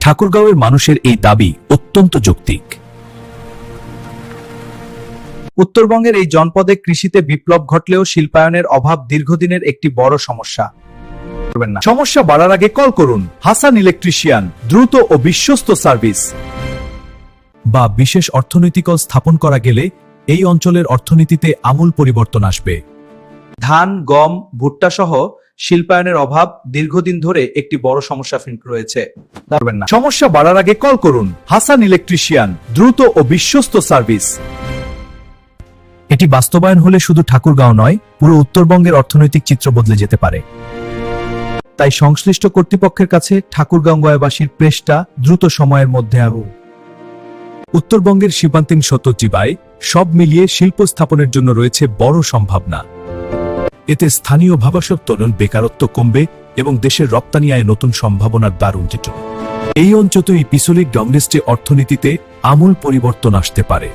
ঠাকুরগাঁওয়ের মানুষের এই দাবি অত্যন্ত যৌক্তিক। উত্তরবঙ্গের এই জনপদে কৃষিতে বিপ্লব ঘটলেও শিল্পায়নের অভাব দীর্ঘদিনের একটি বড় সমস্যা। সমস্যা বাড়ার আগে কল করুন হাসান ইলেকট্রিশিয়ান, দ্রুত ও বিশ্বস্ত সার্ভিস। বা বিশেষ অর্থনৈতিক স্থাপন করা গেলে এই অঞ্চলের অর্থনীতিতে আমূল পরিবর্তন আসবে। ধান, গম, ভুট্টা সহ শিল্পায়নের অভাব দীর্ঘদিন ধরে একটি বড় সমস্যা রয়েছে। সমস্যা বাড়ার আগে কল করুন হাসান ইলেকট্রিশিয়ান, দ্রুত ও বিশ্বস্ত সার্ভিস। এটি বাস্তবায়ন হলে শুধু ঠাকুরগাঁও নয়, পুরো উত্তরবঙ্গের অর্থনৈতিক চিত্র বদলে যেতে পারে। তাই সংশ্লিষ্ট কর্তৃপক্ষের কাছে ঠাকুরগাঁওবাসীর প্রেসটা দ্রুত সময়ের মধ্যে উত্তরবঙ্গের সীমান্তিন সত্যজিবায় সব মিলিয়ে শিল্প স্থাপনের জন্য রয়েছে বড় সম্ভাবনা। এতে স্থানীয় ভাবাসত্তরণ বেকারত্ব কমবে এবং দেশের রপ্তানি আয়ে নতুন সম্ভাবনার দ্বার উন্মোচিত। এই অঞ্চলে পিছলিক ডংরেস্টে অর্থনীতিতে আমূল পরিবর্তন আসতে পারে।